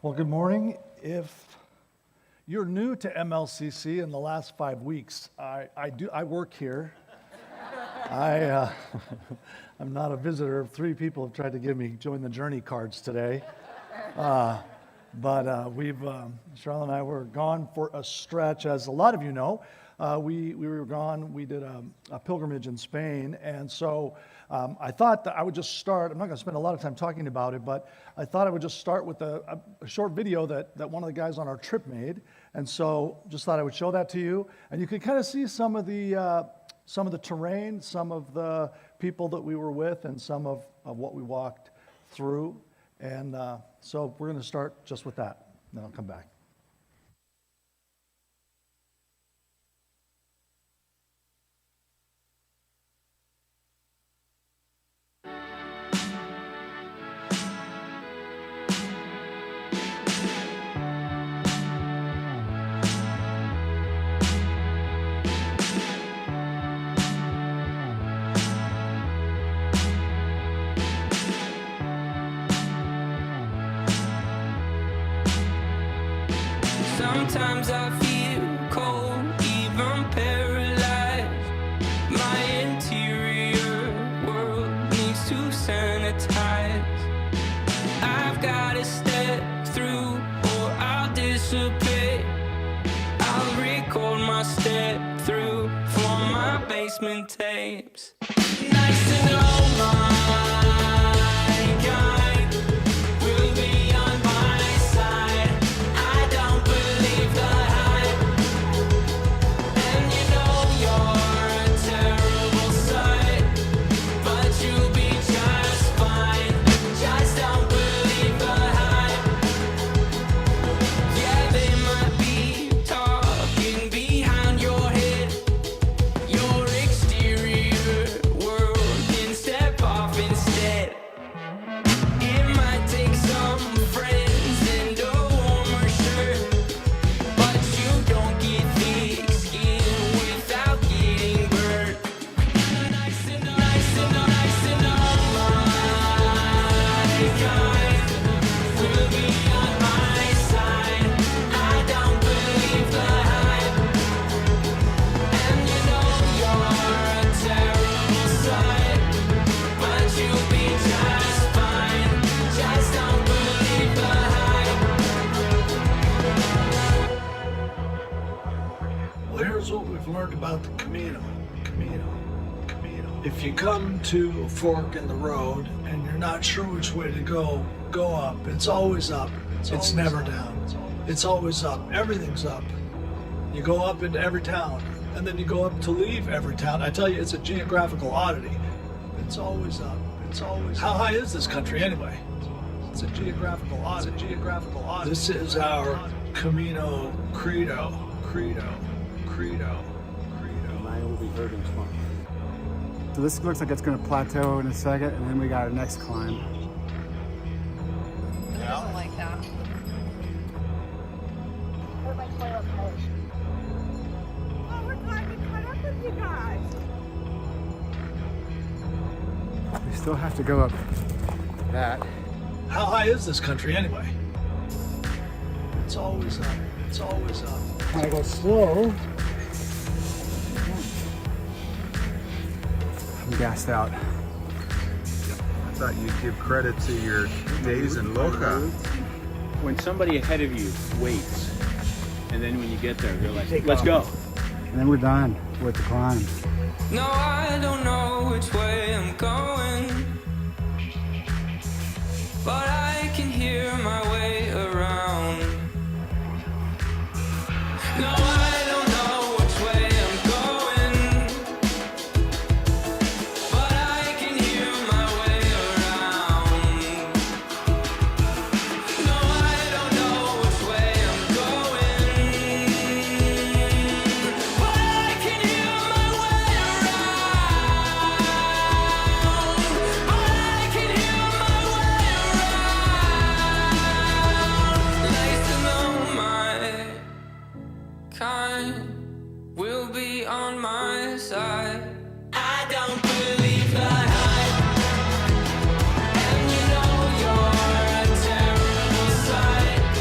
Well, good morning. If you're new to MLCC in the last 5 weeks, I work here. I'm not a visitor. 3 people have tried to give me join the journey cards today. But Charlotte and I were gone for a stretch. As a lot of you know, we were gone. We did a pilgrimage in Spain. And so I thought that I would just start. I'm not going to spend a lot of time talking about it, but I thought I would just start with a short video that one of the guys on our trip made. And so just thought I would show that to you. And you could kind of see some of the terrain, some of the people that we were with, and some of what we walked through. And so we're going to start just with that. Then I'll come back. Sometimes I feel cold, even paralyzed. My interior world needs to sanitize. I've gotta step through or I'll dissipate. I'll record my step through for my basement tapes. Nice to know my kind will be on my side. I don't believe the hype, and you know you're a terrible sight, but you'll be just fine. Just don't believe the hype. Yeah, they might be talking behind your head. Your exterior world can step off instead. It might take some friends and a warmer shirt, but you don't get thick skin without getting burnt. Nice to know, nice to know, nice to know my kind will be on my side. I don't believe the hype, and you know you're a terrible sight, but you'll be just fine. Just don't believe the hype. Well, here's what we've learned about the Camino. If you come to a fork in the road and you're not sure which way to go up. It's always up. It's never down. It's always up. Everything's up. You go up into every town, and then you go up to leave every town. I tell you, it's a geographical oddity. It's always up. It's always up. How high is this country anyway? It's a geographical oddity. This is our Camino Credo. I will be heard in tomorrow. So this looks like it's going to plateau in a second, and then we got our next climb. It doesn't like that. Oh, we're glad we caught up with you guys. We still have to go up that. How high is this country anyway? It's always up. It's always up. I go slow. I'm gassed out. I thought you'd give credit to your days in Loja. When somebody ahead of you waits, and then when you get there, they're like, Take let's off. go. And then we're done with the climb. No, I don't know which way I'm going, but I can hear my way around. No, I don't know which way I'm going, but I can hear my way around. No, I don't know which way I'm going, but I can hear my way around. But I can hear my way around. Nice to know my kind will be on my side. I don't believe the hype, and you know you're a terrible sight,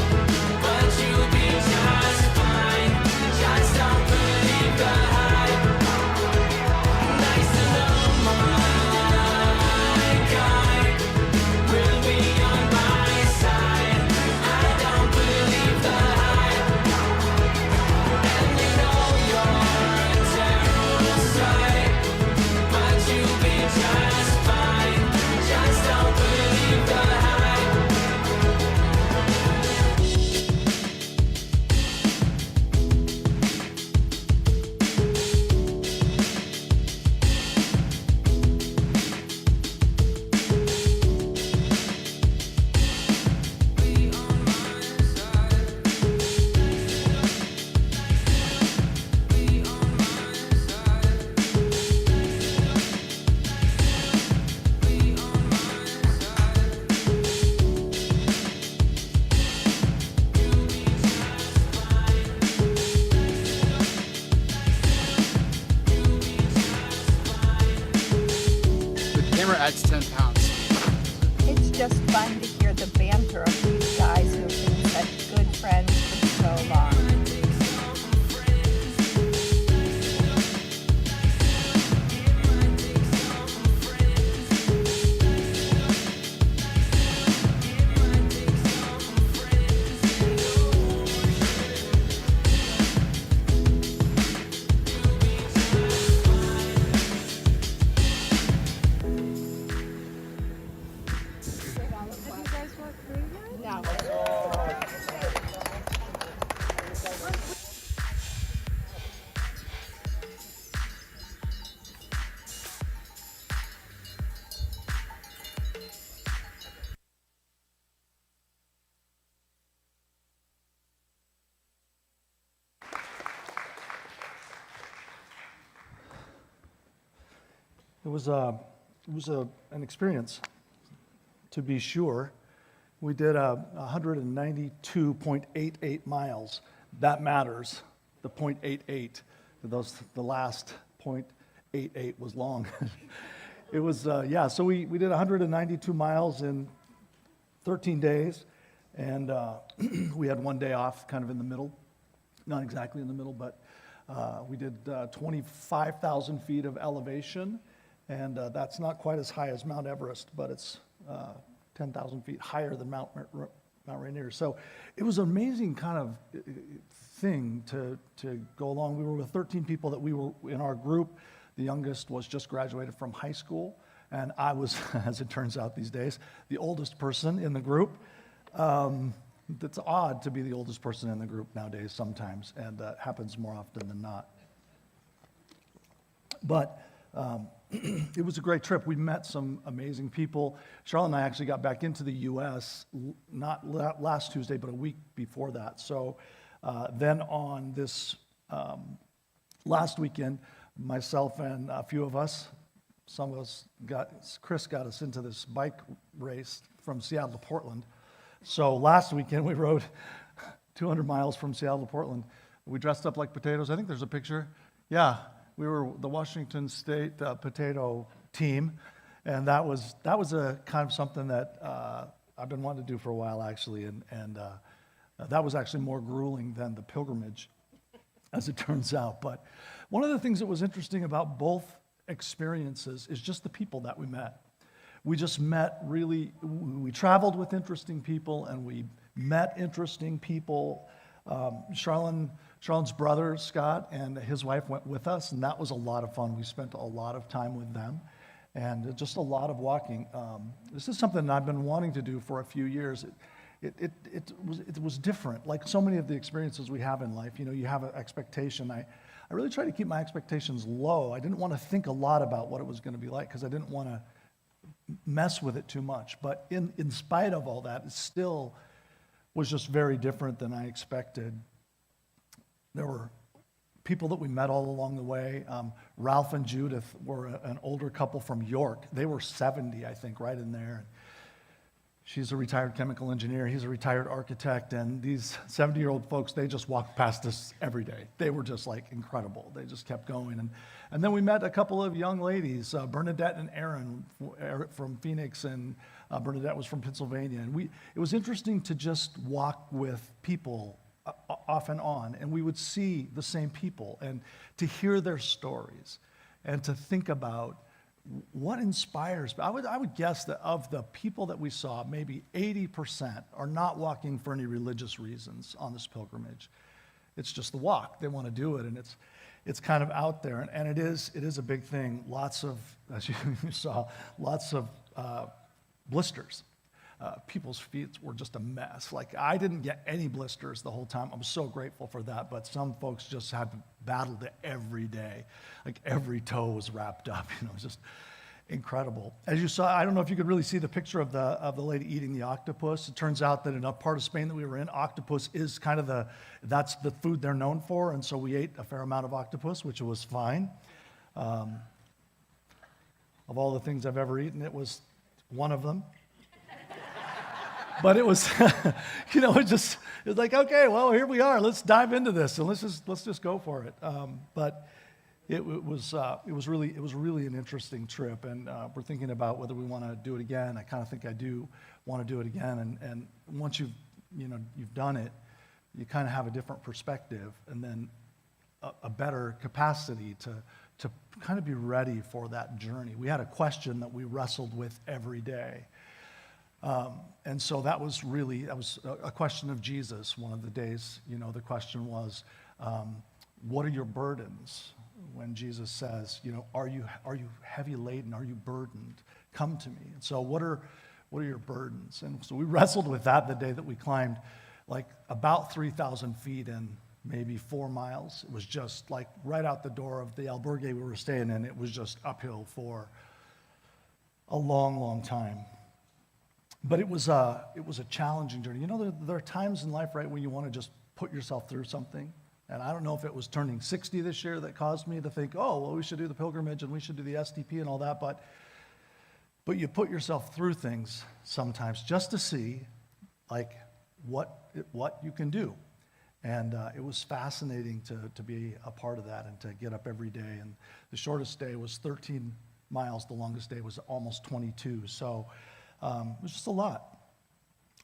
never adds 10 pounds. It's just fun to hear the banter of these guys who have been such good friends for so long. It was an experience, to be sure. We did 192.88 miles. That matters. The .88. The last .88 was long. It was So we did 192 miles in 13 days, and we had one day off, kind of in the middle. Not exactly in the middle, but we did 25,000 feet of elevation. And that's not quite as high as Mount Everest, but it's 10,000 feet higher than Mount Rainier. So it was an amazing kind of thing to go along. We were with 13 people that we were in our group. The youngest was just graduated from high school, and I was, as it turns out these days, the oldest person in the group. It's odd to be the oldest person in the group nowadays sometimes, and that happens more often than not. But it was a great trip. We met some amazing people. Charlotte and I actually got back into the U.S. not last Tuesday, but a week before that. So then on this last weekend, myself and a few of us, some of us Chris got us into this bike race from Seattle to Portland. So last weekend we rode 200 miles from Seattle to Portland. We dressed up like potatoes. I think there's a picture. Yeah. We were the Washington State potato team, and that was a kind of something that I've been wanting to do for a while, actually, and that was actually more grueling than the pilgrimage, as it turns out. But one of the things that was interesting about both experiences is just the people that we met. We just met we traveled with interesting people, and we met interesting people. Charlone's brother, Scott, and his wife went with us, and that was a lot of fun. We spent a lot of time with them, and just a lot of walking. This is something that I've been wanting to do for a few years. It was different. Like so many of the experiences we have in life, you have an expectation. I really try to keep my expectations low. I didn't want to think a lot about what it was going to be like because I didn't want to mess with it too much. But in spite of all that, it still was just very different than I expected. There were people that we met all along the way. Ralph and Judith were an older couple from York. They were 70, I think, right in there. She's a retired chemical engineer. He's a retired architect. And these 70-year-old folks, they just walked past us every day. They were just like incredible. They just kept going. And then we met a couple of young ladies, Bernadette and Erin from Phoenix, and Bernadette was from Pennsylvania. And it was interesting to just walk with people off and on, and we would see the same people and to hear their stories and to think about what inspires. I would guess that of the people that we saw, maybe 80% are not walking for any religious reasons on this pilgrimage. It's just the walk. They want to do it, and it's kind of out there, and it is a big thing. Lots of, as you saw, lots of blisters. People's feet were just a mess. Like, I didn't get any blisters the whole time. I'm so grateful for that, but some folks just had battled it every day. Like, every toe was wrapped up, it was just incredible. As you saw, I don't know if you could really see the picture of the lady eating the octopus. It turns out that in a part of Spain that we were in, octopus is kind of that's the food they're known for, and so we ate a fair amount of octopus, which was fine. Of all the things I've ever eaten, it was one of them. But it was, it was like, okay, well, here we are. Let's dive into this, and let's just go for it. But it was really an interesting trip, and we're thinking about whether we want to do it again. I kind of think I do want to do it again, and once you've done it, you kind of have a different perspective, and then a better capacity to kind of be ready for that journey. We had a question that we wrestled with every day. And so that was a question of Jesus. One of the days, the question was, what are your burdens? When Jesus says, are you heavy laden? Are you burdened? Come to me. And so what are your burdens? And so we wrestled with that the day that we climbed like about 3,000 feet in maybe 4 miles. It was just like right out the door of the albergue we were staying in. It was just uphill for a long, long time. But it was a challenging journey. There are times in life, right, when you want to just put yourself through something. And I don't know if it was turning 60 this year that caused me to think, oh, well, we should do the pilgrimage and we should do the STP and all that. But you put yourself through things sometimes just to see, like, what you can do. And it was fascinating to be a part of that and to get up every day. And the shortest day was 13 miles. The longest day was almost 22. So it was just a lot.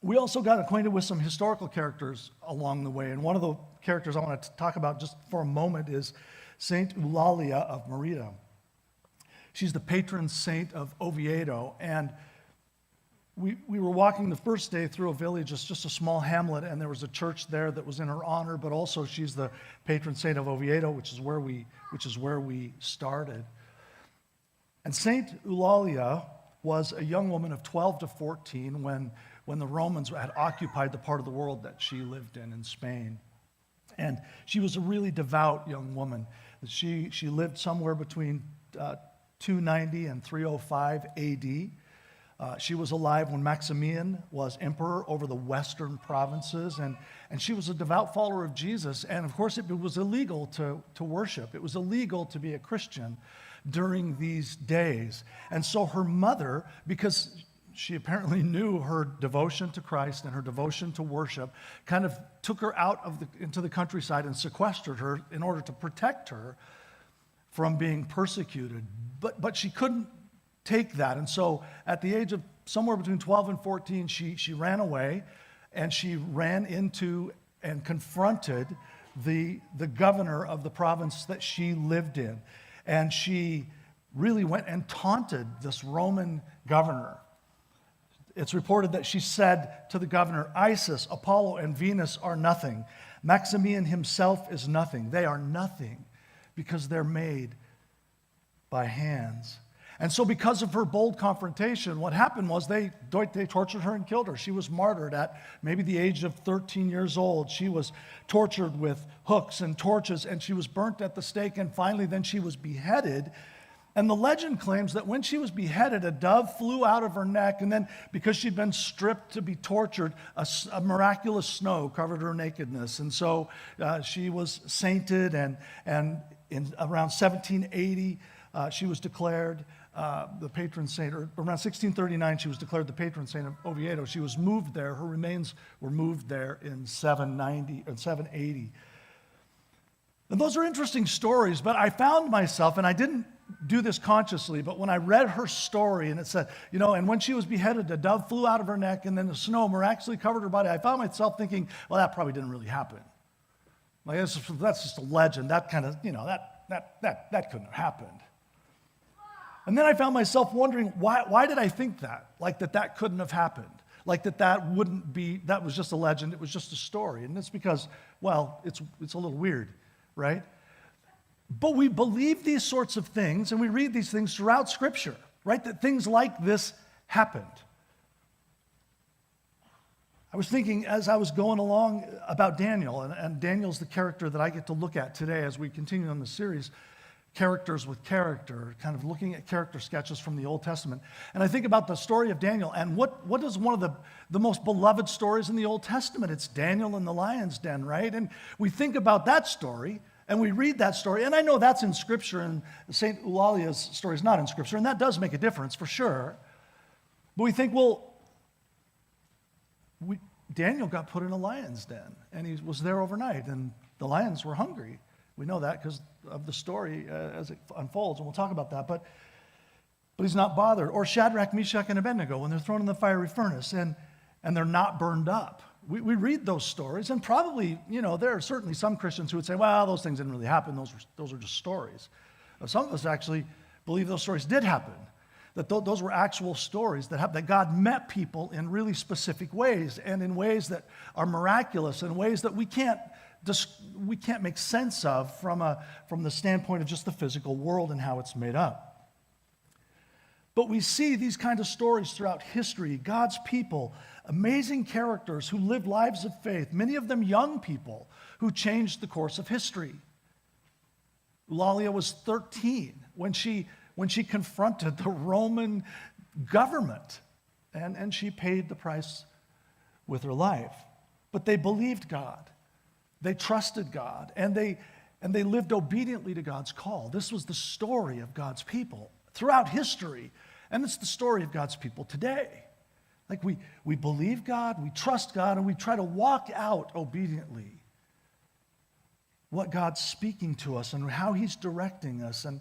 We also got acquainted with some historical characters along the way. And one of the characters I want to talk about just for a moment is Saint Eulalia of Merida. She's the patron saint of Oviedo. And we were walking the first day through a village, it's just a small hamlet, and there was a church there that was in her honor, but also she's the patron saint of Oviedo, which is where we started. And Saint Eulalia was a young woman of 12 to 14 when the Romans had occupied the part of the world that she lived in Spain. And she was a really devout young woman. She lived somewhere between 290 and 305 AD. She was alive when Maximian was emperor over the western provinces, and she was a devout follower of Jesus. And of course, it was illegal to worship. It was illegal to be a Christian during these days. And so her mother, because she apparently knew her devotion to Christ and her devotion to worship, kind of took her out into the countryside and sequestered her in order to protect her from being persecuted. But she couldn't take that. And so at the age of somewhere between 12 and 14, she ran away, and she ran into and confronted the governor of the province that she lived in. And she really went and taunted this Roman governor. It's reported that she said to the governor, "Isis, Apollo, and Venus are nothing. Maximian himself is nothing. They are nothing because they're made by hands." And so because of her bold confrontation, what happened was they tortured her and killed her. She was martyred at maybe the age of 13 years old. She was tortured with hooks and torches, and she was burnt at the stake, and finally then she was beheaded. And the legend claims that when she was beheaded, a dove flew out of her neck, and then because she'd been stripped to be tortured, a miraculous snow covered her nakedness. And so she was sainted, and in around 1780, she was declared the patron saint, or around 1639, she was declared the patron saint of Oviedo. She was moved there. Her remains were moved there in 780. And those are interesting stories, but I found myself, and I didn't do this consciously, but when I read her story, and it said, and when she was beheaded, a dove flew out of her neck, and then the snow miraculously covered her body, I found myself thinking, well, that probably didn't really happen. Like, that's just a legend. That kind of, that couldn't have happened. And then I found myself wondering, why did I think that? Like that couldn't have happened. Like that was just a legend, it was just a story. And it's because, well, it's a little weird, right? But we believe these sorts of things, and we read these things throughout Scripture, right? That things like this happened. I was thinking as I was going along about Daniel, and Daniel's the character that I get to look at today as we continue on the series, Characters with Character, kind of looking at character sketches from the Old Testament. And I think about the story of Daniel, and what is one of the most beloved stories in the Old Testament? It's Daniel in the lion's den, right? And we think about that story, and we read that story, and I know that's in Scripture, and St. Eulalia's story is not in Scripture, and that does make a difference for sure. But we think, well, Daniel got put in a lion's den, and he was there overnight, and the lions were hungry. We know that because of the story as it unfolds, and we'll talk about that. But he's not bothered. Or Shadrach, Meshach, and Abednego when they're thrown in the fiery furnace and they're not burned up. We read those stories, and probably, there are certainly some Christians who would say, well, those things didn't really happen. Those are just stories. Some of us actually believe those stories did happen, that those were actual stories that God met people in really specific ways, and in ways that are miraculous, in ways that we can't make sense of from the standpoint of just the physical world and how it's made up. But we see these kind of stories throughout history, God's people, amazing characters who lived lives of faith, many of them young people who changed the course of history. Eulalia was 13 when she confronted the Roman government, and she paid the price with her life. But they believed God. They trusted God, and they lived obediently to God's call. This was the story of God's people throughout history, and it's the story of God's people today. Like we believe God, we trust God, and we try to walk out obediently what God's speaking to us and how he's directing us. And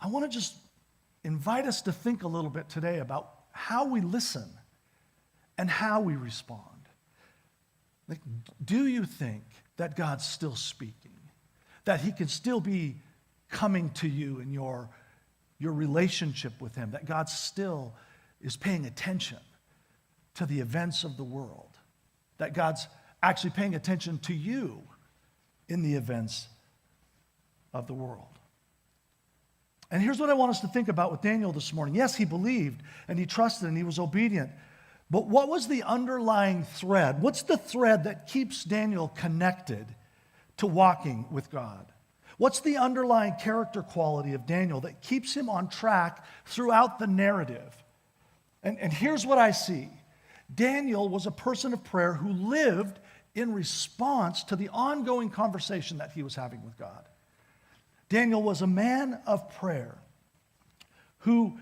I want to just invite us to think a little bit today about how we listen and how we respond. Like, do you think that God's still speaking? That he can still be coming to you in your relationship with him? That God still is paying attention to the events of the world? That God's actually paying attention to you in the events of the world? And here's what I want us to think about with Daniel this morning. Yes, he believed and he trusted and he was obedient. But what was the underlying thread? What's the thread that keeps Daniel connected to walking with God? What's the underlying character quality of Daniel that keeps him on track throughout the narrative? And here's what I see. Daniel was a person of prayer who lived in response to the ongoing conversation that he was having with God. Daniel was a man of prayer who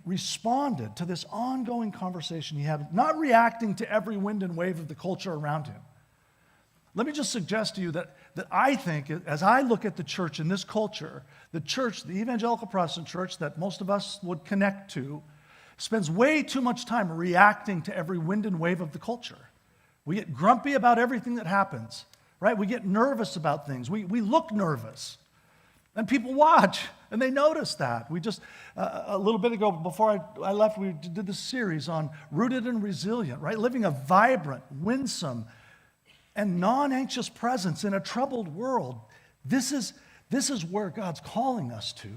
responded to this ongoing conversation he had, not reacting to every wind and wave of the culture around him. Let me just suggest to you that I think, as I look at the church in this culture, the church, the evangelical Protestant church that most of us would connect to, spends way too much time reacting to every wind and wave of the culture. We get grumpy about everything that happens, right? We get nervous about things. We look nervous. And people watch, and they notice that. We just, a little bit ago, before I left, we did this series on rooted and resilient, right? Living a vibrant, winsome, and non-anxious presence in a troubled world. This is where God's calling us to.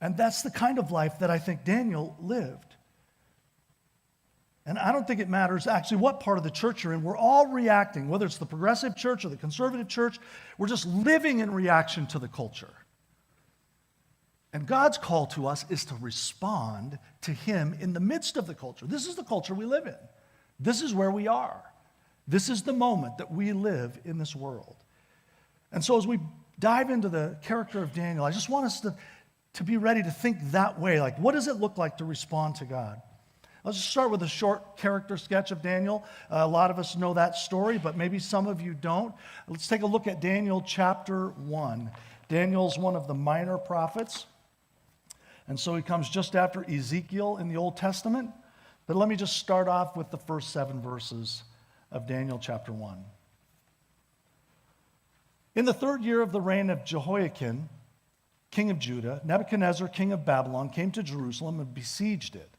And that's the kind of life that I think Daniel lived. And I don't think it matters actually what part of the church you're in. We're all reacting, whether it's the progressive church or the conservative church. We're just living in reaction to the culture. And God's call to us is to respond to him in the midst of the culture. This is the culture we live in. This is where we are. This is the moment that we live in this world. And so as we dive into the character of Daniel, I just want us to be ready to think that way. Like, what does it look like to respond to God? I'll just start with a short character sketch of Daniel. A lot of us know that story, but maybe some of you don't. Let's take a look at Daniel chapter 1. Daniel's one of the minor prophets. And so he comes just after Ezekiel in the Old Testament. But let me just start off with the first 7 verses of Daniel chapter 1. In the 3rd year of the reign of Jehoiakim, king of Judah, Nebuchadnezzar, king of Babylon, came to Jerusalem and besieged it.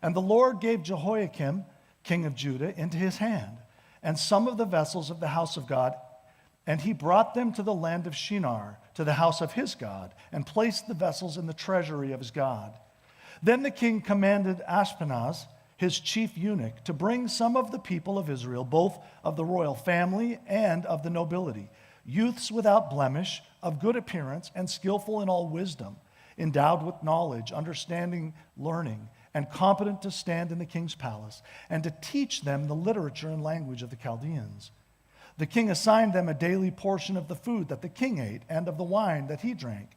And the Lord gave Jehoiakim, king of Judah, into his hand, and some of the vessels of the house of God, and he brought them to the land of Shinar, to the house of his God, and placed the vessels in the treasury of his God. Then the king commanded Ashpenaz, his chief eunuch, to bring some of the people of Israel, both of the royal family and of the nobility, youths without blemish, of good appearance, and skillful in all wisdom, endowed with knowledge, understanding, learning, and competent to stand in the king's palace, and to teach them the literature and language of the Chaldeans. The king assigned them a daily portion of the food that the king ate and of the wine that he drank.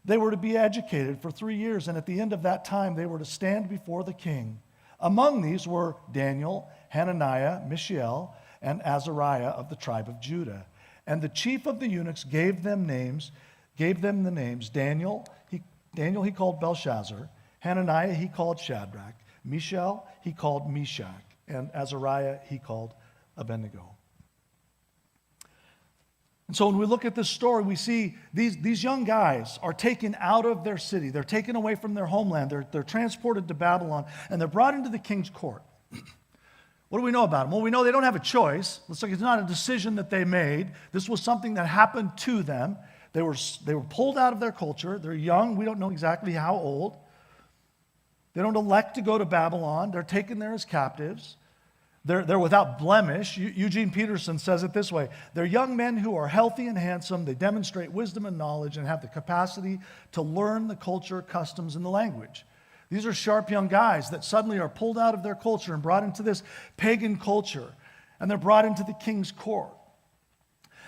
They were to be educated for 3 years, and at the end of that time they were to stand before the king. Among these were Daniel, Hananiah, Mishael, and Azariah of the tribe of Judah. And the chief of the eunuchs gave them the names Daniel he called Belshazzar, Hananiah he called Shadrach, Mishael he called Meshach, and Azariah he called Abednego. And so when we look at this story, we see these young guys are taken out of their city. They're taken away from their homeland. They're transported to Babylon, and they're brought into the king's court. What do we know about them? Well, we know they don't have a choice. It's not a decision that they made. This was something that happened to them. They were pulled out of their culture. They're young. We don't know exactly how old. They don't elect to go to Babylon. They're taken there as captives. They're without blemish. Eugene Peterson says it this way: they're young men who are healthy and handsome. They demonstrate wisdom and knowledge and have the capacity to learn the culture, customs, and the language. These are sharp young guys that suddenly are pulled out of their culture and brought into this pagan culture, and they're brought into the king's court.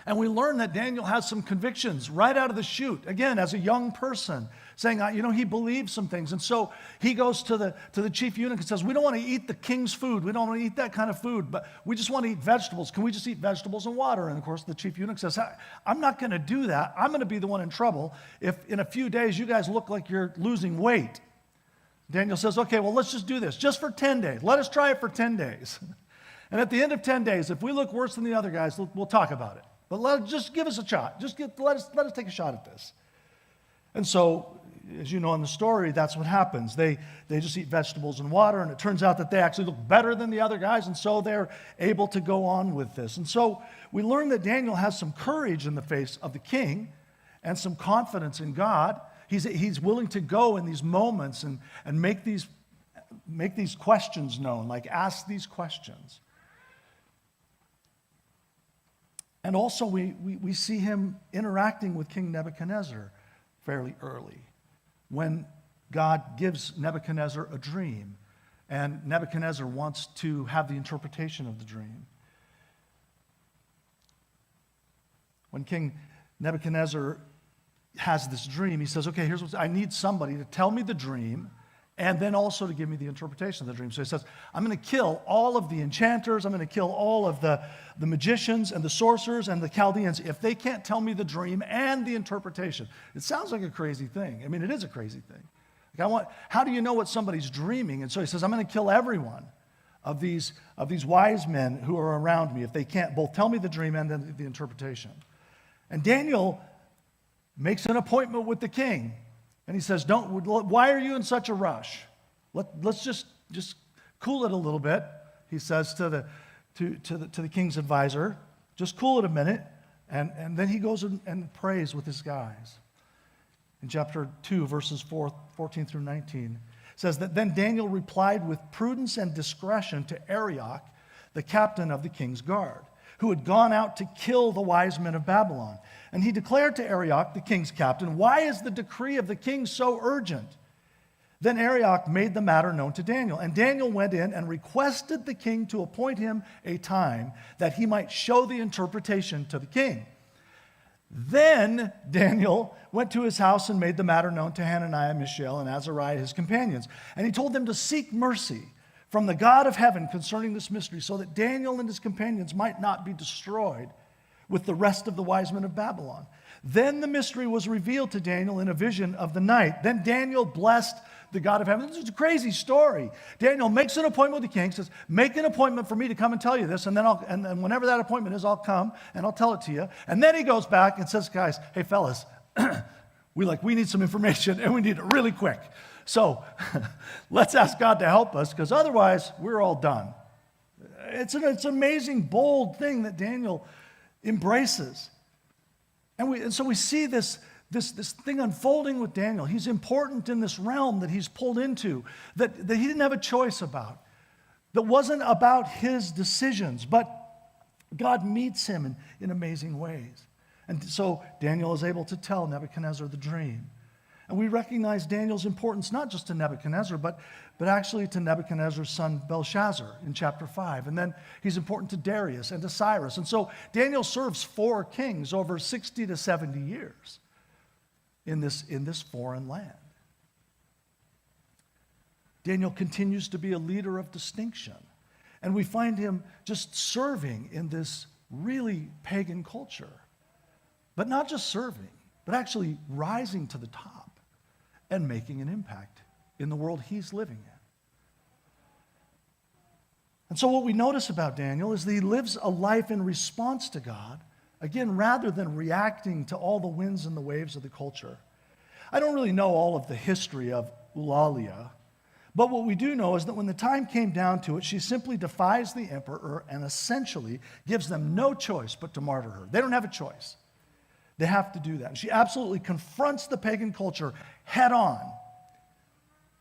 And we learn that Daniel has some convictions right out of the chute, again, as a young person, saying, he believes some things. And so he goes to the chief eunuch and says, we don't want to eat the king's food. We don't want to eat that kind of food, but we just want to eat vegetables. Can we just eat vegetables and water? And of course, the chief eunuch says, I'm not going to do that. I'm going to be the one in trouble if in a few days you guys look like you're losing weight. Daniel says, okay, well, let's just do this, just for 10 days. Let us try it for 10 days. And at the end of 10 days, if we look worse than the other guys, we'll talk about it. But just give us a shot. Let us take a shot at this. And so, as you know in the story, that's what happens. They just eat vegetables and water, and it turns out that they actually look better than the other guys, and so they're able to go on with this. And so we learn that Daniel has some courage in the face of the king and some confidence in God. He's willing to go in these moments and make these questions known, like ask these questions. And also we see him interacting with King Nebuchadnezzar fairly early, when God gives Nebuchadnezzar a dream, and Nebuchadnezzar wants to have the interpretation of the dream. When King Nebuchadnezzar has this dream, he says, okay, I need somebody to tell me the dream and then also to give me the interpretation of the dream. So he says, I'm going to kill all of the enchanters, I'm going to kill all of the magicians and the sorcerers and the Chaldeans if they can't tell me the dream and the interpretation. It sounds like a crazy thing. I mean, it is a crazy thing. How do you know what somebody's dreaming? And so he says, I'm going to kill everyone of these wise men who are around me if they can't both tell me the dream and then the interpretation. And Daniel makes an appointment with the king. And he says, why are you in such a rush? Let's just cool it a little bit, he says to the king's advisor. Just cool it a minute. And then he goes and prays with his guys. In chapter 2, verses 14 through 19, it says that then Daniel replied with prudence and discretion to Arioch, the captain of the king's guard, who had gone out to kill the wise men of Babylon. And he declared to Arioch, the king's captain, why is the decree of the king so urgent? Then Arioch made the matter known to Daniel. And Daniel went in and requested the king to appoint him a time that he might show the interpretation to the king. Then Daniel went to his house and made the matter known to Hananiah, Mishael, and Azariah, his companions. And he told them to seek mercy from the God of heaven concerning this mystery, so that Daniel and his companions might not be destroyed with the rest of the wise men of Babylon. Then the mystery was revealed to Daniel in a vision of the night. Then Daniel blessed the God of heaven. This is a crazy story. Daniel makes an appointment with the king, says, make an appointment for me to come and tell you this, and then whenever that appointment is, I'll come and I'll tell it to you. And then he goes back and says, guys, hey fellas, we need some information and we need it really quick. So let's ask God to help us, because otherwise we're all done. It's an amazing, bold thing that Daniel embraces. And so we see this thing unfolding with Daniel. He's important in this realm that he's pulled into, that he didn't have a choice about, that wasn't about his decisions, but God meets him in amazing ways. And so Daniel is able to tell Nebuchadnezzar the dream. And we recognize Daniel's importance not just to Nebuchadnezzar, but actually to Nebuchadnezzar's son Belshazzar in chapter 5. And then he's important to Darius and to Cyrus. And so Daniel serves 4 kings over 60 to 70 years in this foreign land. Daniel continues to be a leader of distinction. And we find him just serving in this really pagan culture. But not just serving, but actually rising to the top and making an impact in the world he's living in. And so what we notice about Daniel is that he lives a life in response to God, again, rather than reacting to all the winds and the waves of the culture. I don't really know all of the history of Eulalia, but what we do know is that when the time came down to it, she simply defies the emperor and essentially gives them no choice but to martyr her. They don't have a choice. They have to do that. And she absolutely confronts the pagan culture head on.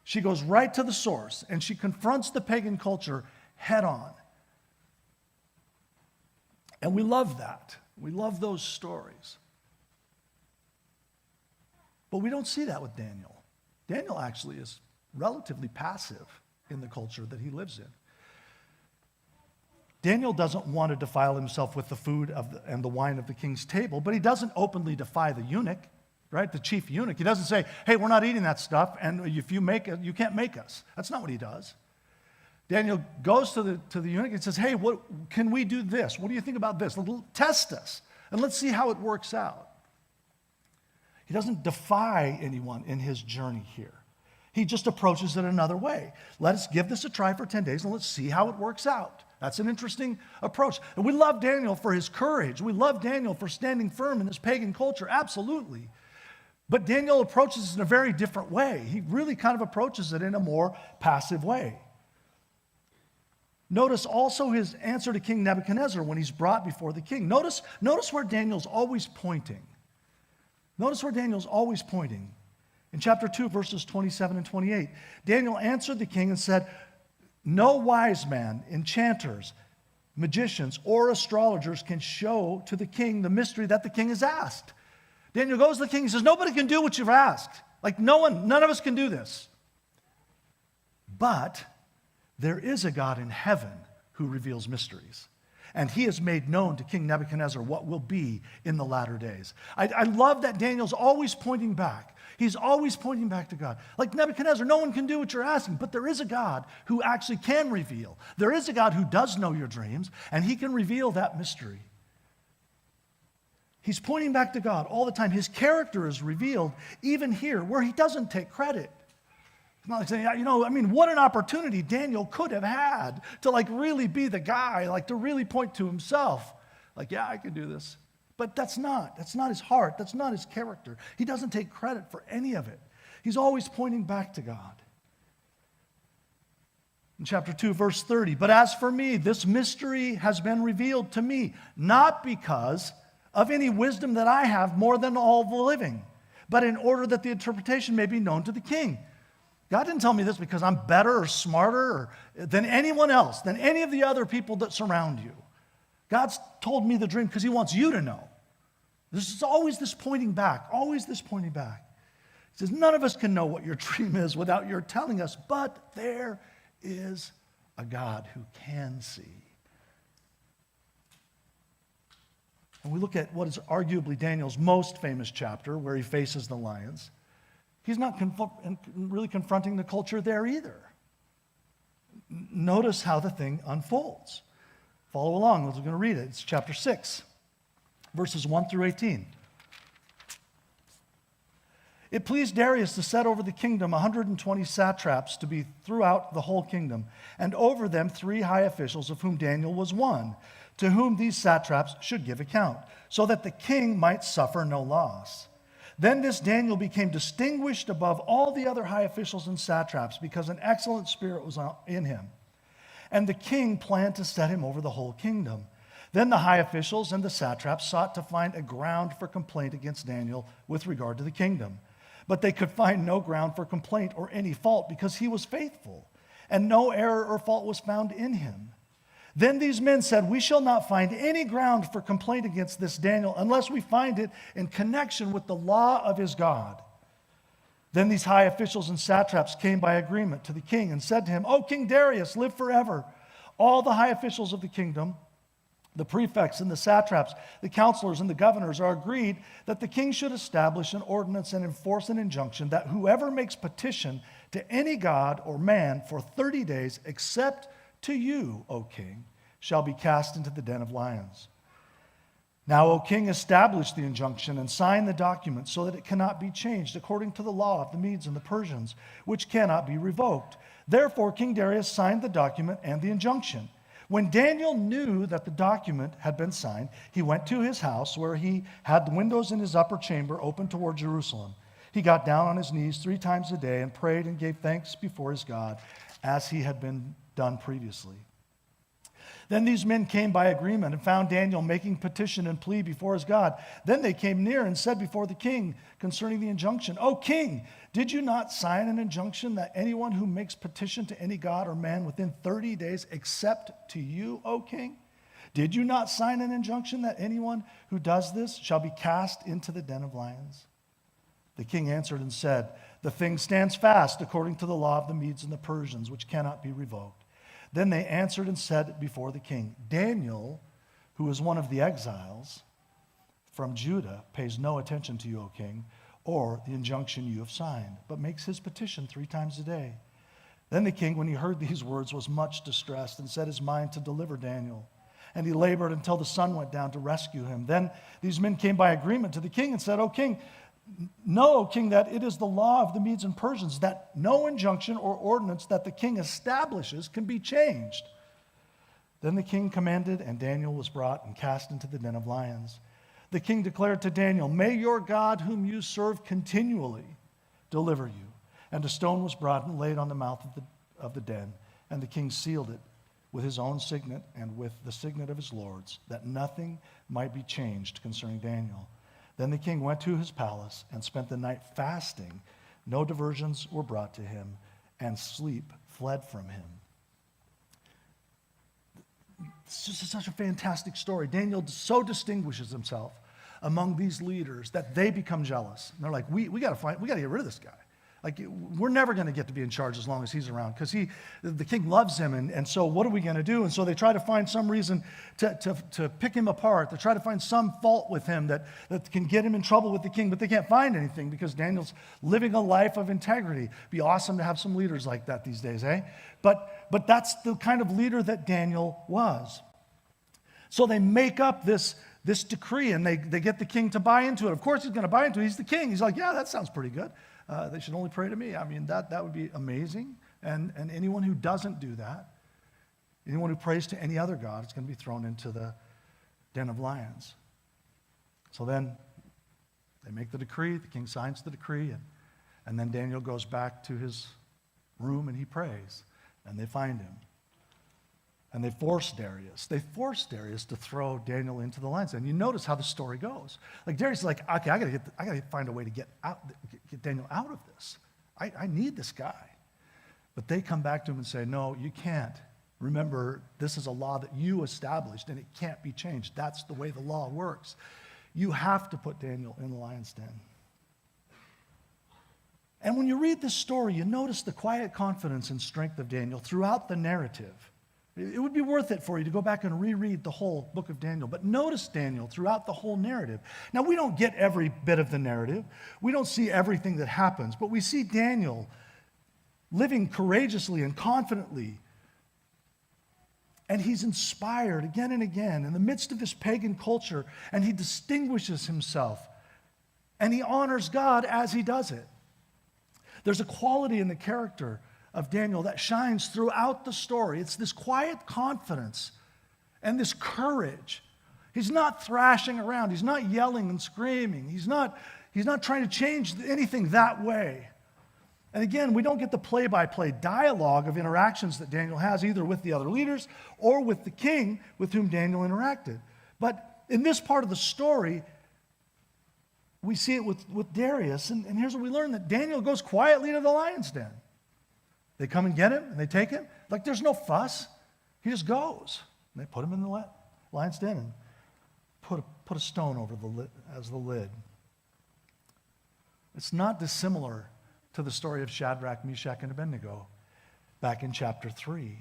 She goes right to the source, and she confronts the pagan culture head on. And we love that. We love those stories. But we don't see that with Daniel. Daniel actually is relatively passive in the culture that he lives in. Daniel doesn't want to defile himself with the food and the wine of the king's table, but he doesn't openly defy the eunuch, right? The chief eunuch. He doesn't say, hey, we're not eating that stuff, and if you make it, you can't make us. That's not what he does. Daniel goes to the eunuch and says, hey, what can we do this? What do you think about this? Test us, and let's see how it works out. He doesn't defy anyone in his journey here. He just approaches it another way. Let us give this a try for 10 days, and let's see how it works out. That's an interesting approach. And we love Daniel for his courage. We love Daniel for standing firm in this pagan culture, absolutely. But Daniel approaches it in a very different way. He really kind of approaches it in a more passive way. Notice also his answer to King Nebuchadnezzar when he's brought before the king. Notice where Daniel's always pointing. Notice where Daniel's always pointing. In chapter 2, verses 27 and 28, Daniel answered the king and said, no wise man, enchanters, magicians, or astrologers can show to the king the mystery that the king has asked. Daniel goes to the king and says, nobody can do what you've asked. Like none of us can do this. But there is a God in heaven who reveals mysteries. And he has made known to King Nebuchadnezzar what will be in the latter days. I love that Daniel's always pointing back. He's always pointing back to God. Like Nebuchadnezzar, no one can do what you're asking, but there is a God who actually can reveal. There is a God who does know your dreams, and he can reveal that mystery. He's pointing back to God all the time. His character is revealed even here, where he doesn't take credit. It's not like saying, what an opportunity Daniel could have had to really be the guy, to really point to himself. Yeah, I can do this. But that's not his heart. That's not his character. He doesn't take credit for any of it. He's always pointing back to God. In chapter 2, verse 30, but as for me, this mystery has been revealed to me, not because of any wisdom that I have more than all the living, but in order that the interpretation may be known to the king. God didn't tell me this because I'm better or smarter than anyone else, than any of the other people that surround you. God's told me the dream because he wants you to know. There's always this pointing back, always this pointing back. He says, none of us can know what your dream is without your telling us, but there is a God who can see. And we look at what is arguably Daniel's most famous chapter, where he faces the lions. He's not really confronting the culture there either. Notice how the thing unfolds. Follow along. We're going to read it. It's chapter 6, verses 1 through 18. It pleased Darius to set over the kingdom 120 satraps to be throughout the whole kingdom, and over them 3 high officials, of whom Daniel was one, to whom these satraps should give account, so that the king might suffer no loss. Then this Daniel became distinguished above all the other high officials and satraps, because an excellent spirit was in him. And the king planned to set him over the whole kingdom. Then the high officials and the satraps sought to find a ground for complaint against Daniel with regard to the kingdom. But they could find no ground for complaint or any fault, because he was faithful, and no error or fault was found in him. Then these men said, we shall not find any ground for complaint against this Daniel unless we find it in connection with the law of his God. Then these high officials and satraps came by agreement to the king and said to him, O King Darius, live forever. All the high officials of the kingdom, the prefects and the satraps, the counselors and the governors are agreed that the king should establish an ordinance and enforce an injunction that whoever makes petition to any god or man for 30 days, except to you, O king, shall be cast into the den of lions. Now, O king, establish the injunction and sign the document so that it cannot be changed according to the law of the Medes and the Persians, which cannot be revoked. Therefore, King Darius signed the document and the injunction. When Daniel knew that the document had been signed, he went to his house where he had the windows in his upper chamber open toward Jerusalem. He got down on his knees 3 times a day and prayed and gave thanks before his God as he had been done previously. Then these men came by agreement and found Daniel making petition and plea before his God. Then they came near and said before the king concerning the injunction, O king, did you not sign an injunction that anyone who makes petition to any god or man within 30 days except to you, O king? Did you not sign an injunction that anyone who does this shall be cast into the den of lions? The king answered and said, the thing stands fast according to the law of the Medes and the Persians, which cannot be revoked. Then they answered and said before the king, Daniel, who is one of the exiles from Judah, pays no attention to you, O king, or the injunction you have signed, but makes his petition 3 times a day. Then the king, when he heard these words, was much distressed and set his mind to deliver Daniel. And he labored until the sun went down to rescue him. Then these men came by agreement to the king and said, O king, know, O king, that it is the law of the Medes and Persians that no injunction or ordinance that the king establishes can be changed. Then the king commanded, and Daniel was brought and cast into the den of lions. The king declared to Daniel, may your God, whom you serve continually, deliver you. And a stone was brought and laid on the mouth of the den, and the king sealed it with his own signet and with the signet of his lords, that nothing might be changed concerning Daniel. Then the king went to his palace and spent the night fasting. No diversions were brought to him, and sleep fled from him. It's just such a fantastic story. Daniel so distinguishes himself among these leaders that they become jealous. And they're like, we got to get rid of this guy. Like, we're never going to get to be in charge as long as he's around, because the king loves him, and so what are we going to do? And so they try to find some reason to pick him apart. They try to find some fault with him that can get him in trouble with the king, but they can't find anything because Daniel's living a life of integrity. Be awesome to have some leaders like that these days, eh? But that's the kind of leader that Daniel was. So they make up this decree, and they get the king to buy into it. Of course he's going to buy into it. He's the king. He's like, yeah, that sounds pretty good. They should only pray to me. I mean, that would be amazing. And anyone who doesn't do that, anyone who prays to any other god, is going to be thrown into the den of lions. So then they make the decree. The king signs the decree. And then Daniel goes back to his room and he prays. And they find him. And they force Darius. They force Darius to throw Daniel into the lions. And you notice how the story goes. Like, Darius is like, okay, I gotta find a way to get Daniel out of this. I need this guy. But they come back to him and say, no, you can't. Remember, this is a law that you established, and it can't be changed. That's the way the law works. You have to put Daniel in the lion's den. And when you read this story, you notice the quiet confidence and strength of Daniel throughout the narrative. It would be worth it for you to go back and reread the whole book of Daniel. But notice Daniel throughout the whole narrative. Now, we don't get every bit of the narrative. We don't see everything that happens. But we see Daniel living courageously and confidently. And he's inspired again and again in the midst of this pagan culture. And he distinguishes himself. And he honors God as he does it. There's a quality in the character of Daniel that shines throughout the story. It's this quiet confidence and this courage. He's not thrashing around. He's not yelling and screaming. He's not trying to change anything that way. And again, we don't get the play-by-play dialogue of interactions that Daniel has either with the other leaders or with the king with whom Daniel interacted. But in this part of the story, we see it with Darius. And here's what we learn, that Daniel goes quietly to the lion's den. They come and get him, and they take him. Like, there's no fuss. He just goes. And they put him in the lion's den and put a stone over the lid, as the lid. It's not dissimilar to the story of Shadrach, Meshach, and Abednego back in chapter 3,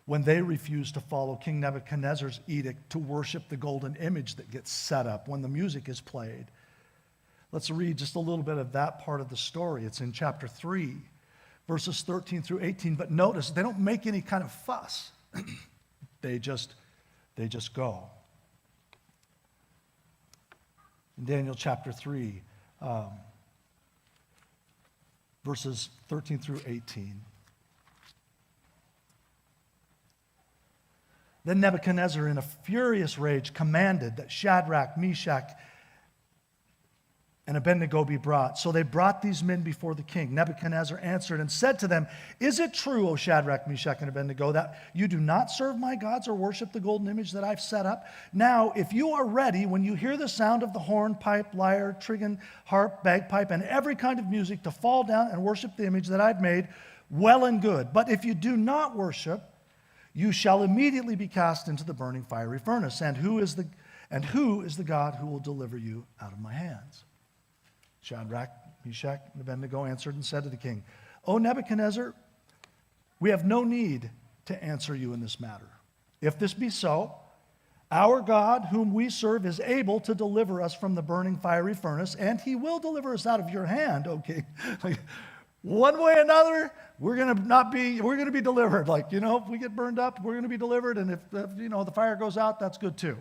when they refused to follow King Nebuchadnezzar's edict to worship the golden image that gets set up when the music is played. Let's read just a little bit of that part of the story. It's in chapter 3. Verses 13 through 18, but notice they don't make any kind of fuss. They just go. in Daniel chapter 3, verses 13 through 18. Then Nebuchadnezzar, in a furious rage, commanded that Shadrach, Meshach, and Abednego be brought. So they brought these men before the king. Nebuchadnezzar answered and said to them, "Is it true, O Shadrach, Meshach, and Abednego, that you do not serve my gods or worship the golden image that I've set up? Now, if you are ready, when you hear the sound of the horn, pipe, lyre, trigon, harp, bagpipe, and every kind of music, to fall down and worship the image that I've made, well and good. But if you do not worship, you shall immediately be cast into the burning fiery furnace. And who is the God who will deliver you out of my hands?" Shadrach, Meshach, and Abednego answered and said to the king, "O Nebuchadnezzar, we have no need to answer you in this matter. If this be so, our God, whom we serve, is able to deliver us from the burning fiery furnace, and he will deliver us out of your hand, O king." Like, one way or another, we're going to be delivered. Like, if we get burned up, we're going to be delivered, and if the fire goes out, that's good too.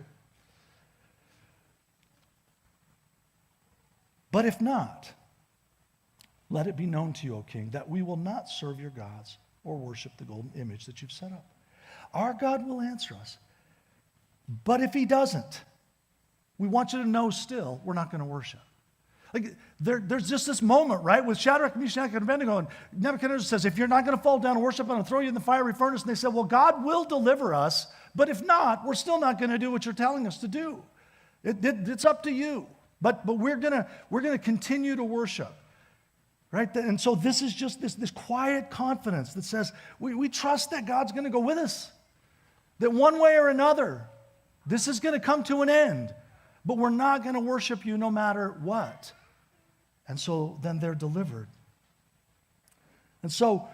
But if not, let it be known to you, O king, that we will not serve your gods or worship the golden image that you've set up. Our God will answer us. But if he doesn't, we want you to know still, we're not going to worship. Like, there's just this moment, right, with Shadrach, Meshach, and Abednego, and Nebuchadnezzar says, if you're not going to fall down and worship, I'm going to throw you in the fiery furnace. And they said, well, God will deliver us, but if not, we're still not going to do what you're telling us to do. It's up to you. But we're gonna continue to worship, right? And so this is just this quiet confidence that says we trust that God's going to go with us. That one way or another, this is going to come to an end. But we're not going to worship you no matter what. And so then they're delivered. And so,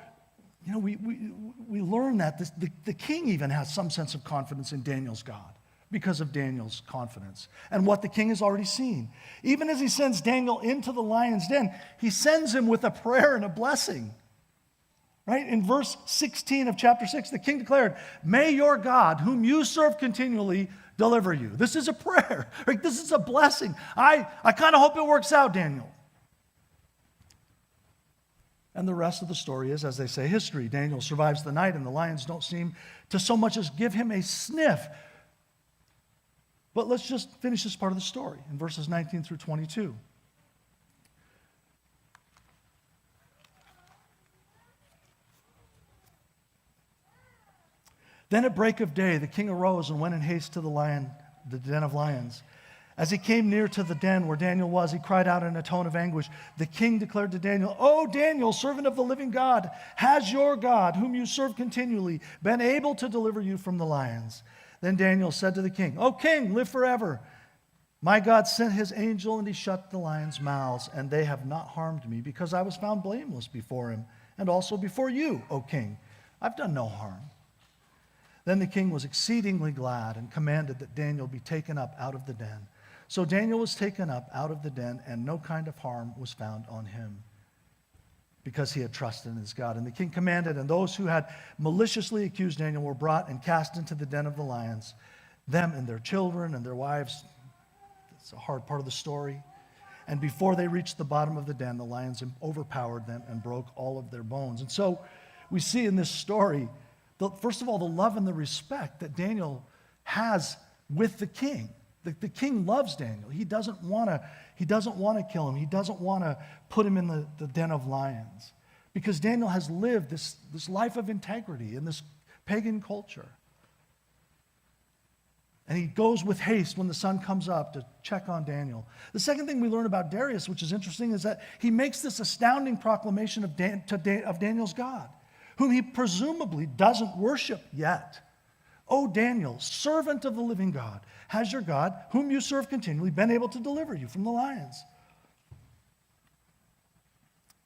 we learn that the king even has some sense of confidence in Daniel's God, because of Daniel's confidence and what the king has already seen. Even as he sends Daniel into the lion's den, he sends him with a prayer and a blessing. Right? In verse 16 of chapter 6, the king declared, "May your God, whom you serve continually, deliver you." This is a prayer. Right? This is a blessing. I kind of hope it works out, Daniel. And the rest of the story is, as they say, history. Daniel survives the night, and the lions don't seem to so much as give him a sniff. But let's just finish this part of the story in verses 19 through 22. Then at break of day, the king arose and went in haste to the den of lions. As he came near to the den where Daniel was, he cried out in a tone of anguish. The king declared to Daniel, "O Daniel, servant of the living God, has your God, whom you serve continually, been able to deliver you from the lions?" Then Daniel said to the king, "O king, live forever. My God sent his angel, and he shut the lions' mouths, and they have not harmed me, because I was found blameless before him, and also before you, O king. I've done no harm." Then the king was exceedingly glad and commanded that Daniel be taken up out of the den. So Daniel was taken up out of the den, and no kind of harm was found on him, because he had trusted in his God. And the king commanded, and those who had maliciously accused Daniel were brought and cast into the den of the lions, them and their children and their wives. It's a hard part of the story. And before they reached the bottom of the den, the lions overpowered them and broke all of their bones. And so we see in this story, first of all, the love and the respect that Daniel has with the king. The king loves Daniel. He doesn't want to kill him. He doesn't want to put him in the den of lions, because Daniel has lived this life of integrity in this pagan culture. And he goes with haste when the sun comes up to check on Daniel. The second thing we learn about Darius, which is interesting, is that he makes this astounding proclamation of Daniel's God, whom he presumably doesn't worship yet. "O Daniel, servant of the living God, has your God, whom you serve continually, been able to deliver you from the lions?"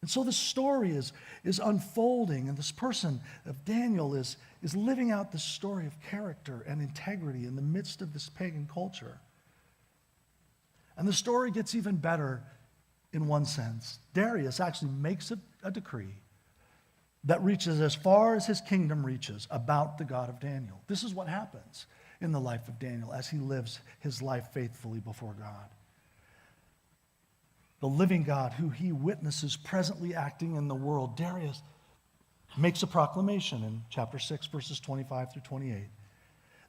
And so the story is unfolding, and this person of Daniel is living out this story of character and integrity in the midst of this pagan culture. And the story gets even better in one sense. Darius actually makes a decree that reaches as far as his kingdom reaches about the God of Daniel. This is what happens in the life of Daniel as he lives his life faithfully before God. the living God who he witnesses presently acting in the world, Darius makes a proclamation in chapter 6, verses 25 through 28.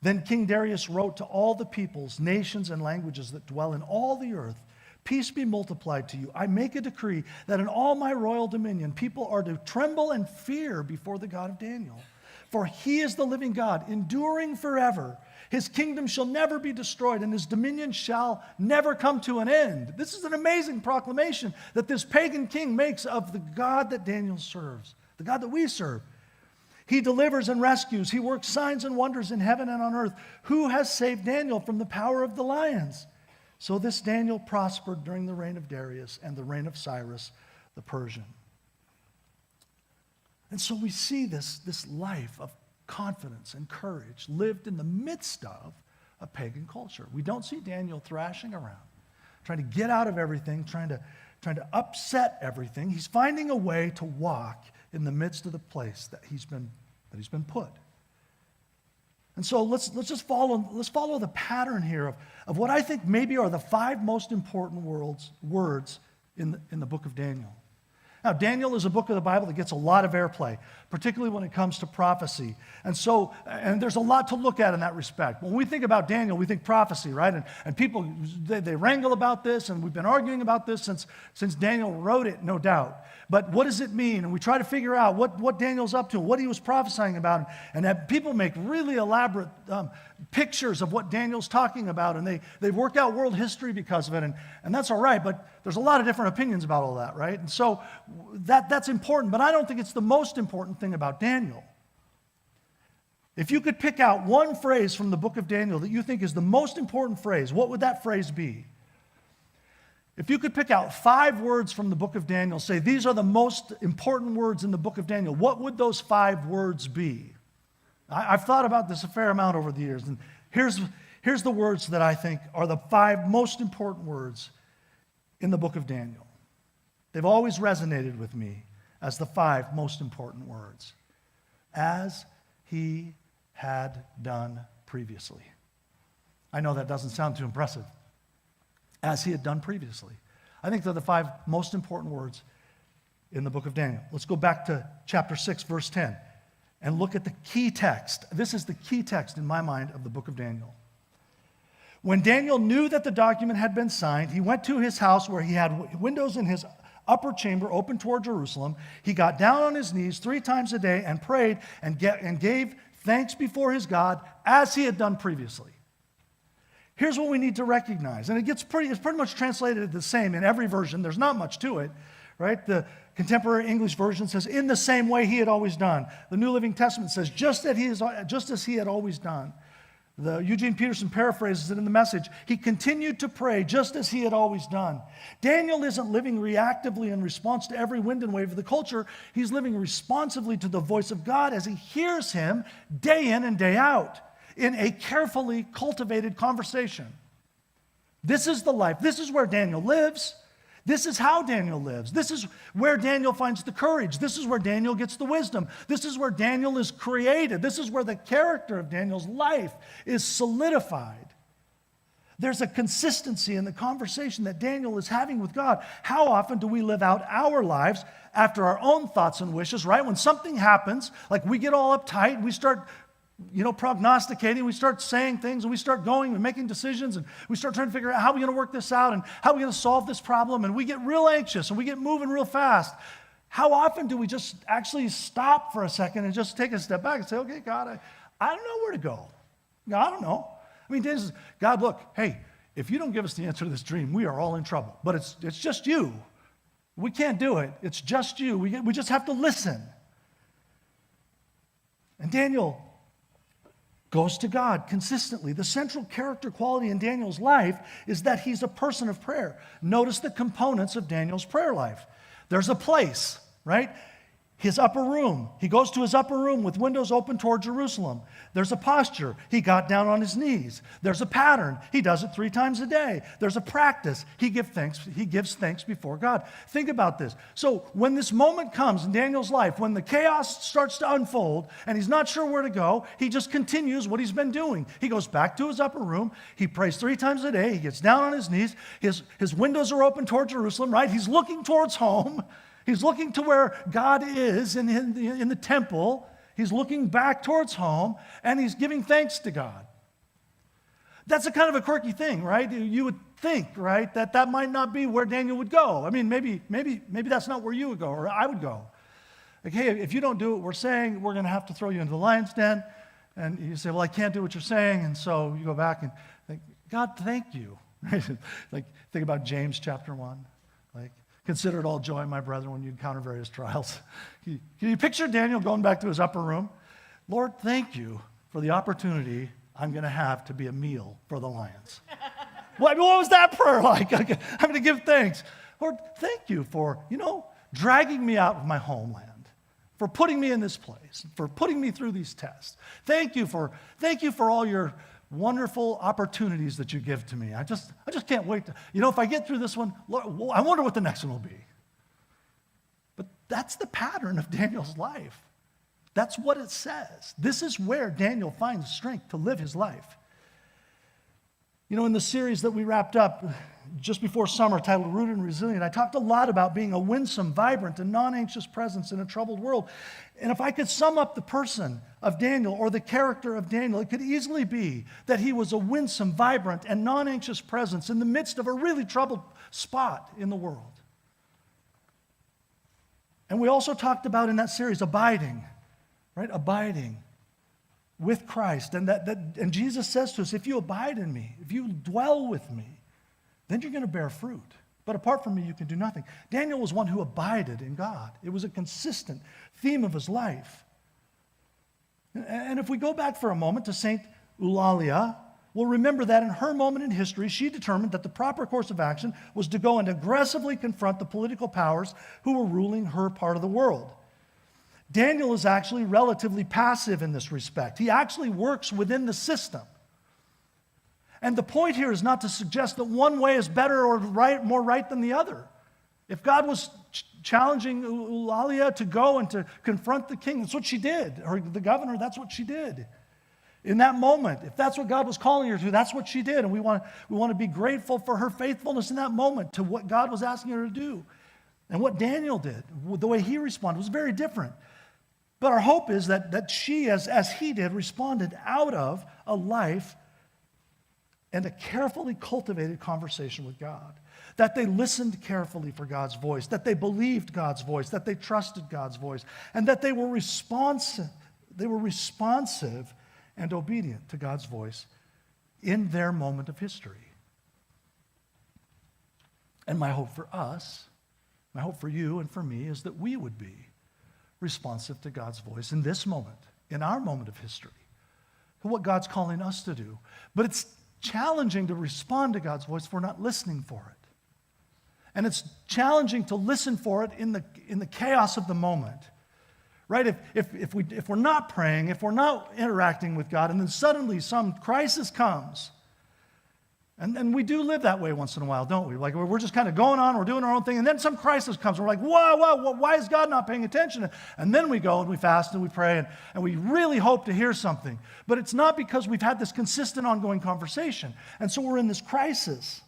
Then King Darius wrote to all the peoples, nations, and languages that dwell in all the earth, peace be multiplied to you. I make a decree that in all my royal dominion, people are to tremble and fear before the God of Daniel. For he is the living God, enduring forever. His kingdom shall never be destroyed, and his dominion shall never come to an end. This is an amazing proclamation that this pagan king makes of the God that Daniel serves, the God that we serve. He delivers and rescues. He works signs and wonders in heaven and on earth. Who has saved Daniel from the power of the lions? So this Daniel prospered during the reign of Darius and the reign of Cyrus the Persian. And so we see this life of confidence and courage lived in the midst of a pagan culture. We don't see Daniel thrashing around, trying to get out of everything, trying to upset everything. He's finding a way to walk in the midst of the place that he's been put. And so let's follow the pattern here of what I think maybe are the 5 most important words in the book of Daniel. Now, Daniel is a book of the Bible that gets a lot of airplay, particularly when it comes to prophecy. And there's a lot to look at in that respect. When we think about Daniel, we think prophecy, right? And people, they wrangle about this, and we've been arguing about this since Daniel wrote it, no doubt. But what does it mean? And we try to figure out what Daniel's up to, what he was prophesying about. And that people make really elaborate pictures of what Daniel's talking about, and they work out world history because of it. And that's all right, but there's a lot of different opinions about all that, right? And so that's important, but I don't think it's the most important thing about Daniel. If you could pick out one phrase from the book of Daniel that you think is the most important phrase, what would that phrase be? If you could pick out 5 words from the book of Daniel, say these are the most important words in the book of Daniel, what would those 5 words be? I've thought about this a fair amount over the years, and here's the words that I think are the 5 most important words in the book of Daniel. They've always resonated with me as the 5 most important words. As he had done previously. I know that doesn't sound too impressive. As he had done previously. I think they're the 5 most important words in the book of Daniel. Let's go back to chapter 6, verse 10, and look at the key text. This is the key text in my mind of the book of Daniel. When Daniel knew that the document had been signed, he went to his house where he had windows in his upper chamber open toward Jerusalem. He got down on his knees 3 times a day and prayed and gave thanks before his God as he had done previously. Here's what we need to recognize, and it's pretty much translated the same in every version. There's not much to it, right? The contemporary English version says, in the same way he had always done. The New Living Testament says, just as he had always done. The Eugene Peterson paraphrases it in the Message. He continued to pray just as he had always done. Daniel isn't living reactively in response to every wind and wave of the culture. He's living responsively to the voice of God as he hears him day in and day out in a carefully cultivated conversation. This is the life. This is where Daniel lives. This is how Daniel lives. This is where Daniel finds the courage. This is where Daniel gets the wisdom. This is where Daniel is created. This is where the character of Daniel's life is solidified. There's a consistency in the conversation that Daniel is having with God. How often do we live out our lives after our own thoughts and wishes, right? When something happens, like we get all uptight, we start prognosticating, we start saying things, and we start going and making decisions, and we start trying to figure out how we're going to work this out and how we're going to solve this problem, and we get real anxious and we get moving real fast. How often do we just actually stop for a second and just take a step back and say, okay, God, I don't know where to go. I don't know. I mean, Daniel says, God, look, hey, if you don't give us the answer to this dream, we are all in trouble. But it's just you. We can't do it. It's just you. We just have to listen. And Daniel goes to God consistently. The central character quality in Daniel's life is that he's a person of prayer. Notice the components of Daniel's prayer life. There's a place, right? His upper room. He goes to his upper room with windows open toward Jerusalem. There's a posture. He got down on his knees. There's a pattern. He does it 3 times a day. There's a practice. He gives thanks before God. Think about this. So when this moment comes in Daniel's life, when the chaos starts to unfold and he's not sure where to go, he just continues what he's been doing. He goes back to his upper room. He prays 3 times a day. He gets down on his knees. His windows are open toward Jerusalem, right? He's looking towards home. He's looking to where God is in the temple. He's looking back towards home, and he's giving thanks to God. That's a kind of a quirky thing, right? You would think, right, that might not be where Daniel would go. I mean, maybe that's not where you would go, or I would go. Like, hey, if you don't do what we're saying, we're going to have to throw you into the lion's den. And you say, well, I can't do what you're saying. And so you go back and think, God, thank you. Like, think about James chapter 1. Like, consider it all joy, my brethren, when you encounter various trials. Can you picture Daniel going back to his upper room? Lord, thank you for the opportunity I'm going to have to be a meal for the lions. What was that prayer like? I'm going to give thanks. Lord, thank you for, dragging me out of my homeland, for putting me in this place, for putting me through these tests. Thank you for all your wonderful opportunities that you give to me. I just can't wait to, if I get through this one, Lord, I wonder what the next one will be. But that's the pattern of Daniel's life. That's what it says. This is where Daniel finds strength to live his life. In the series that we wrapped up just before summer titled Rooted and Resilient, I talked a lot about being a winsome, vibrant, and non-anxious presence in a troubled world. And if I could sum up the person of Daniel or the character of Daniel, it could easily be that he was a winsome, vibrant, and non-anxious presence in the midst of a really troubled spot in the world. And we also talked about in that series abiding, right? Abiding with Christ. And Jesus says to us, if you abide in me, if you dwell with me, then you're going to bear fruit. But apart from me, you can do nothing. Daniel was one who abided in God. It was a consistent theme of his life. And if we go back for a moment to Saint Eulalia, we'll remember that in her moment in history, she determined that the proper course of action was to go and aggressively confront the political powers who were ruling her part of the world. Daniel is actually relatively passive in this respect. He actually works within the system. And the point here is not to suggest that one way is better or more right than the other. If God was challenging Eulalia to go and to confront the king, that's what she did. Or the governor, that's what she did. In that moment, if that's what God was calling her to, that's what she did. And we want to be grateful for her faithfulness in that moment to what God was asking her to do. And what Daniel did, the way he responded, was very different. But our hope is that she, as he did, responded out of a life and a carefully cultivated conversation with God. That they listened carefully for God's voice, that they believed God's voice, that they trusted God's voice, and that they were responsive and obedient to God's voice in their moment of history. And my hope for us, my hope for you and for me, is that we would be responsive to God's voice in this moment, in our moment of history, to what God's calling us to do. But it's challenging to respond to God's voice if we're not listening for it. And it's challenging to listen for it in the chaos of the moment. Right? If we're not praying, if we're not interacting with God, and then suddenly some crisis comes, and we do live that way once in a while, don't we? Like we're just kind of going on, we're doing our own thing, and then some crisis comes, and we're like, whoa, why is God not paying attention? And then we go and we fast and we pray, and we really hope to hear something. But it's not because we've had this consistent ongoing conversation. And so we're in this crisis.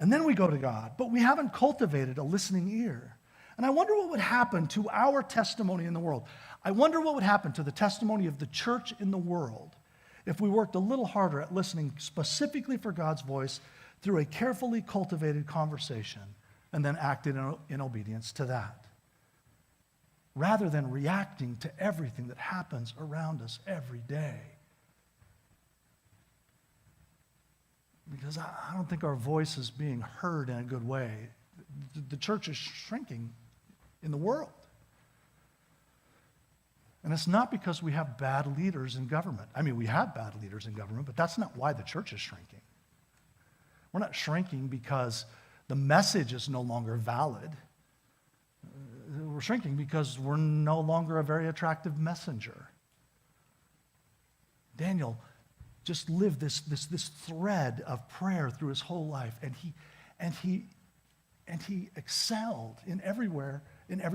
And then we go to God, but we haven't cultivated a listening ear. And I wonder what would happen to our testimony in the world. I wonder what would happen to the testimony of the church in the world if we worked a little harder at listening specifically for God's voice through a carefully cultivated conversation and then acted in obedience to that, rather than reacting to everything that happens around us every day. Because I don't think our voice is being heard in a good way. The church is shrinking in the world. And it's not because we have bad leaders in government. I mean, we have bad leaders in government, but that's not why the church is shrinking. We're not shrinking because the message is no longer valid. we're shrinking because we're no longer a very attractive messenger. Daniel just lived this thread of prayer through his whole life, and he excelled in every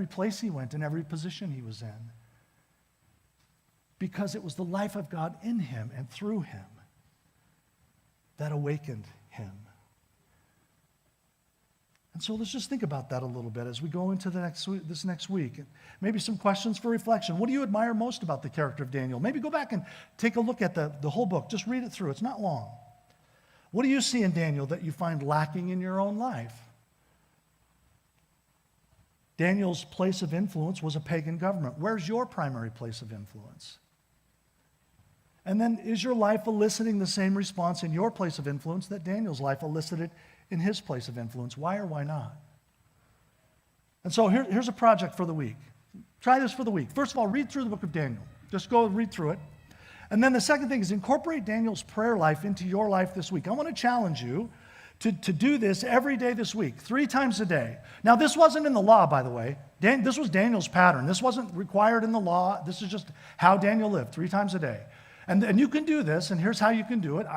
place he went, in every position he was in, because it was the life of God in him and through him that awakened him. And so let's just think about that a little bit as we go into this next week. Maybe some questions for reflection. What do you admire most about the character of Daniel? Maybe go back and take a look at the whole book. Just read it through. It's not long. What do you see in Daniel that you find lacking in your own life? Daniel's place of influence was a pagan government. Where's your primary place of influence? And then, is your life eliciting the same response in your place of influence that Daniel's life elicited in his place of influence? Why or why not? And so here's a project for the week. Try this for the week. First of all, read through the book of Daniel. Just go and read through it. And then the second thing is incorporate Daniel's prayer life into your life this week. I want to challenge you to do this every day this week, 3 times a day. Now, this wasn't in the law, by the way. This was Daniel's pattern. This wasn't required in the law. This is just how Daniel lived, 3 times a day. And you can do this, and here's how you can do it.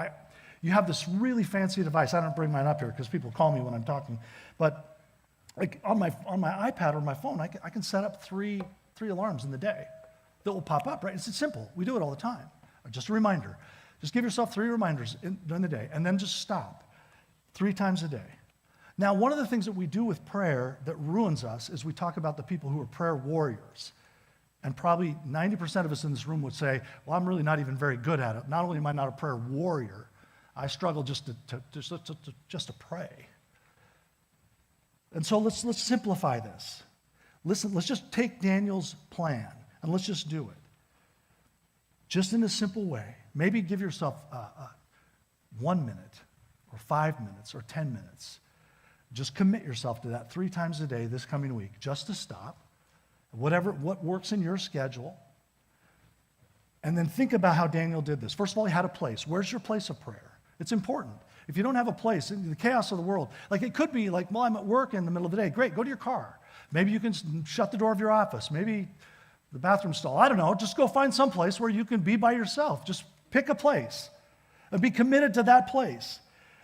You have this really fancy device. I don't bring mine up here because people call me when I'm talking. But like on my iPad or my phone, I can set up three alarms in the day that will pop up, right? It's simple. We do it all the time. Just a reminder. Just give yourself 3 reminders during the day, and then just stop 3 times a day. Now, one of the things that we do with prayer that ruins us is we talk about the people who are prayer warriors. And probably 90% of us in this room would say, well, I'm really not even very good at it. Not only am I not a prayer warrior, I struggle just to pray. And so let's simplify this. Listen, let's just take Daniel's plan and let's just do it. Just in a simple way. Maybe give yourself 1 minute or 5 minutes or 10 minutes. Just commit yourself to that 3 times a day this coming week, just to stop. What works in your schedule. And then think about how Daniel did this. First of all, he had a place. Where's your place of prayer? It's important. If you don't have a place, in the chaos of the world, like it could be like, well, I'm at work in the middle of the day. Great, go to your car. Maybe you can shut the door of your office. Maybe the bathroom stall. I don't know. Just go find some place where you can be by yourself. Just pick a place and be committed to that place.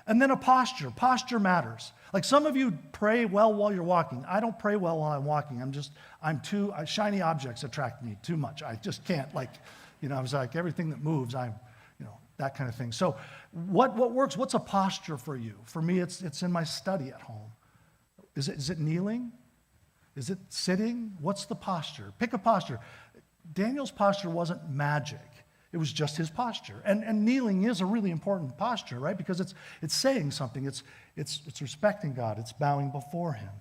And then a posture. Posture matters. Like some of you pray well while you're walking. I don't pray well while I'm walking. Shiny objects attract me too much. I just can't, I was like, everything that moves, that kind of thing. So what works? What's a posture for you? For me, it's in my study at home. Is it kneeling? Is it sitting? What's the posture? Pick a posture. Daniel's posture wasn't magic. It was just his posture. And kneeling is a really important posture, right? Because it's saying something. It's respecting God. It's bowing before him.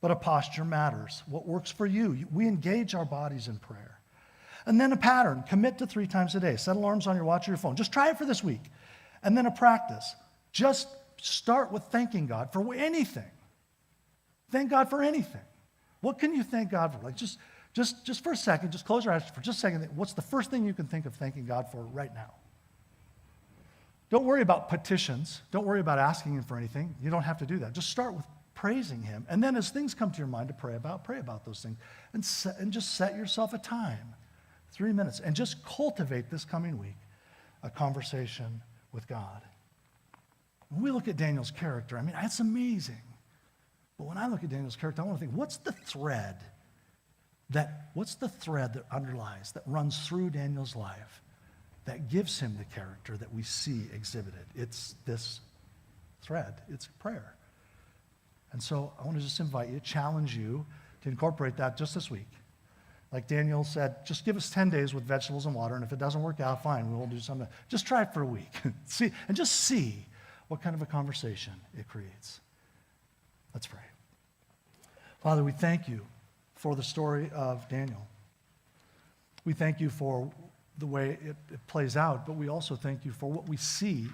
But a posture matters. What works for you? We engage our bodies in prayer. And then a pattern. Commit to 3 times a day. Set alarms on your watch or your phone. Just try it for this week. And then a practice. Just start with thanking God for anything. Thank God for anything. What can you thank God for? Just for a second, just close your eyes for just a second. What's the first thing you can think of thanking God for right now? Don't worry about petitions. Don't worry about asking him for anything. You don't have to do that. Just start with praising him. And then as things come to your mind to pray about those things. And just set yourself a time, 3 minutes, and just cultivate this coming week a conversation with God. When we look at Daniel's character, it's amazing. But when I look at Daniel's character, I want to think, what's the thread that underlies, that runs through Daniel's life, that gives him the character that we see exhibited? It's this thread. It's prayer. And so I want to just invite you, challenge you to incorporate that just this week. Like Daniel said, just give us 10 days with vegetables and water, and if it doesn't work out, fine, we'll do something. Just try it for a week. See what kind of a conversation it creates. Let's pray. Father, we thank you for the story of Daniel. We thank you for the way it plays out, but we also thank you for what we see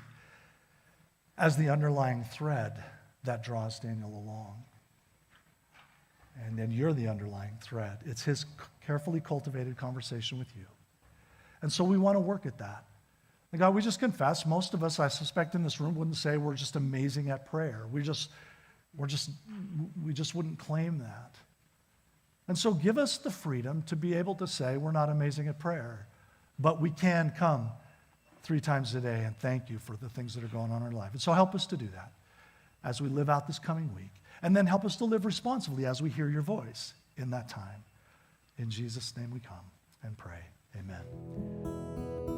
as the underlying thread that draws Daniel along. And then you're the underlying thread. It's his carefully cultivated conversation with you. And so we want to work at that. And God, we just confess, most of us, I suspect, in this room wouldn't say we're just amazing at prayer. We just wouldn't claim that. And so give us the freedom to be able to say we're not amazing at prayer, but we can come 3 times a day and thank you for the things that are going on in our life. And so help us to do that as we live out this coming week. And then help us to live responsibly as we hear your voice in that time. In Jesus' name we come and pray. Amen.